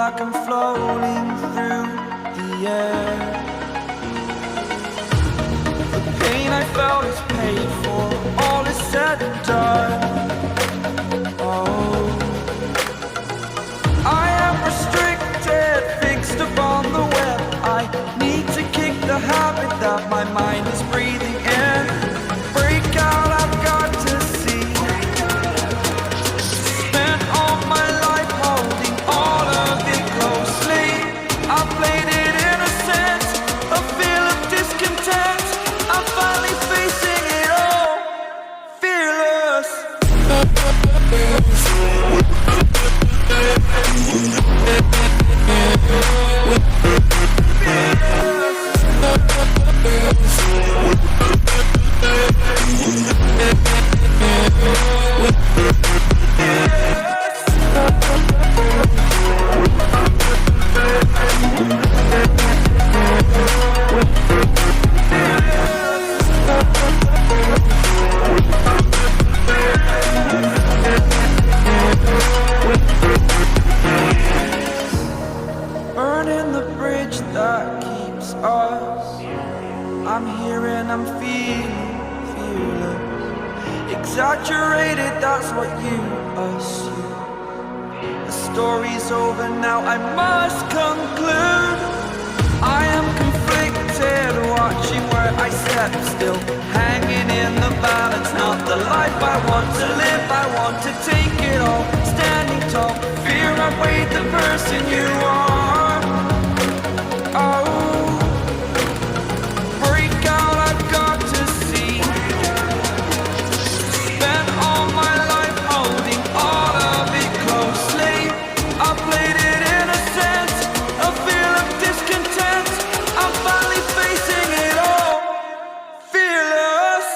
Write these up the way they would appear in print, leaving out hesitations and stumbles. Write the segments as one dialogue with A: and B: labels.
A: like I'm floating through the air. The pain I felt is paid for, all is said and done. Oh, I am restricted, fixed upon the web. I need to kick the habit that my mind is breathing in. Break out, I've got to see. Spent all my life holding all of it closely. I played it innocent, a feel of discontent. I'm finally facing it all, fearless. Burning the bridge that keeps us. I'm here and I'm feeling fearless. Exaggerated, that's what you assume. The story's over now, I must conclude. I am conflicted, watching where I step still, hanging in the balance. Not the life I want to live, I want to take it all. Standing tall, fear outweighed the person you are. Oh, break out, I've got to see. Spent all my life holding all of it closely. I played it innocent, a feel of discontent. I'm finally facing it all, fearless.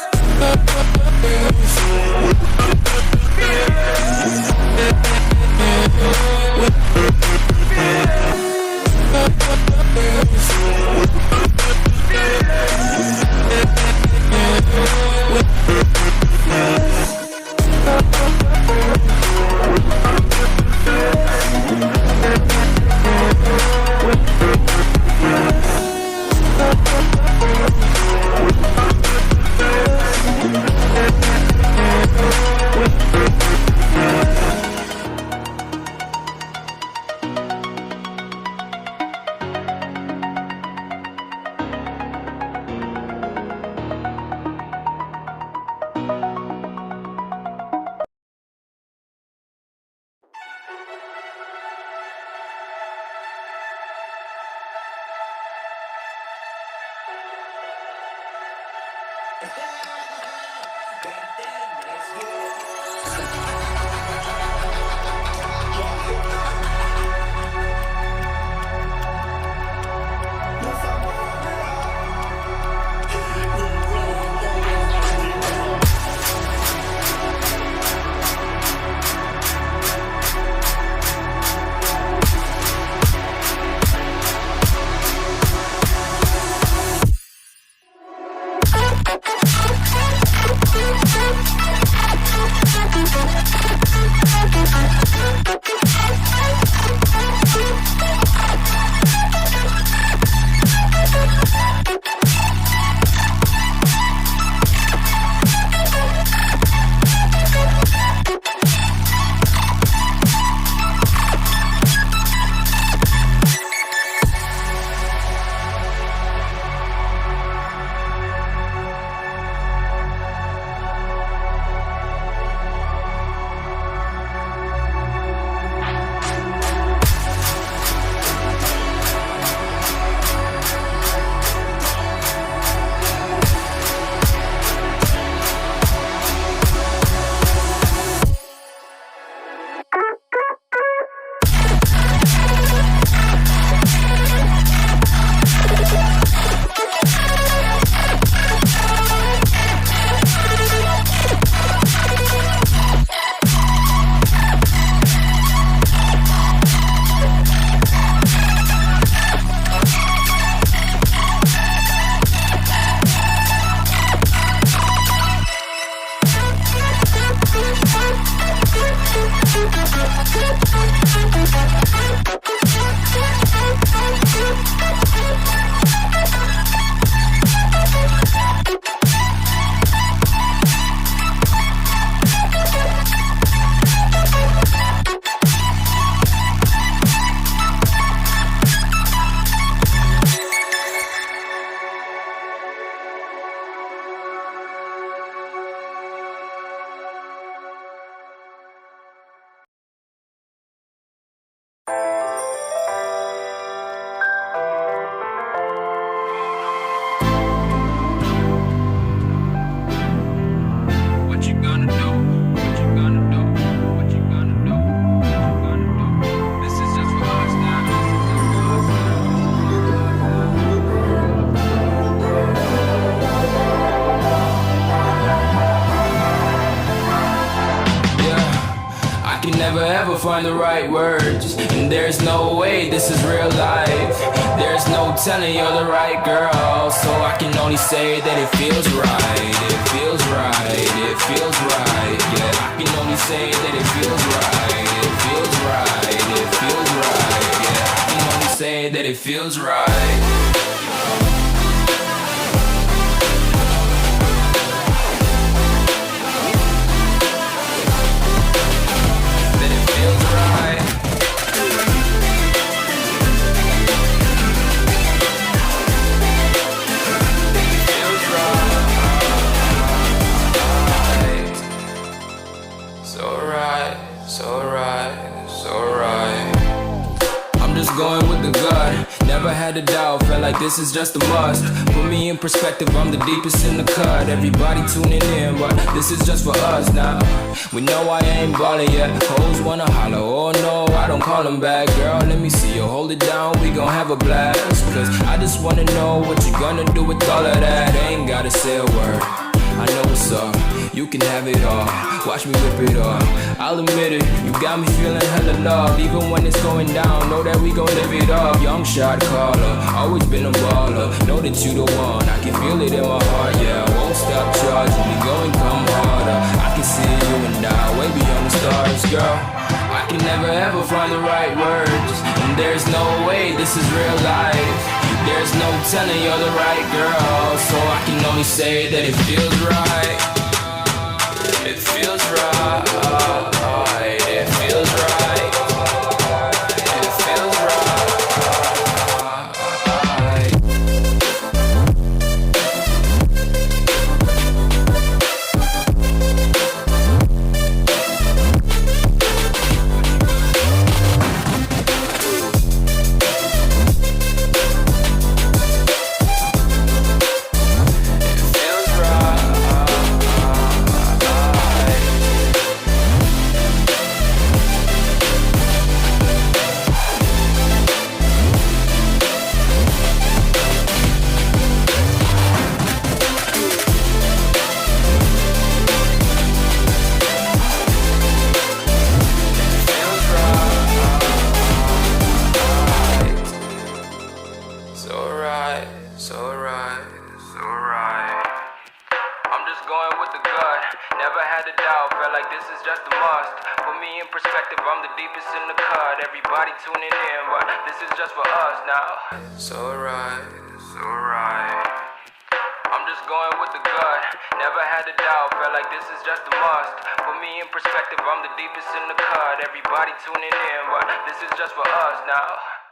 A: find the right words, and there's no way this is real life. There's no telling you're the right girl, so I can only say that it feels right. It feels right, it feels right. Yeah, I can only say that it feels right. It feels right, it feels right. Yeah, I can only say that it feels right. Going with the gut, never had a doubt, felt like this is just a must. Put me in perspective, I'm the deepest in the cut. Everybody tuning in, but this is just for us now. We know I ain't ballin' yet, hoes wanna holler, oh no, I don't call them back. Girl, let me see you hold it down, we gon' have a blast. Cause I just wanna know what you gonna do with all of that. Ain't gotta say a word, I know what's up, you can have it all. Watch me whip it up, I'll admit it, you got me feeling hella love. Even when it's going down, know that we gon' live it up. Young shot caller, always been a baller. Know that you the one, I can feel it in my heart. Yeah, I won't stop charging, we going come harder. I can see you and I, way beyond the stars, girl. I can never ever find the right words, and there's no way this is real life. There's no telling you're the right girl, so I can only say that it feels right. It feels right. It feels right. It feels right. Going with the gut, never had a doubt, felt like this is just a must. Put me in perspective, I'm the deepest in the cut. Everybody tuning in, but this is just for us now. So right, so right. I'm just going with the gut, never had a doubt, felt like this is just a must. Put me in perspective, I'm the deepest in the cut. Everybody tuning in, but this is just for us now.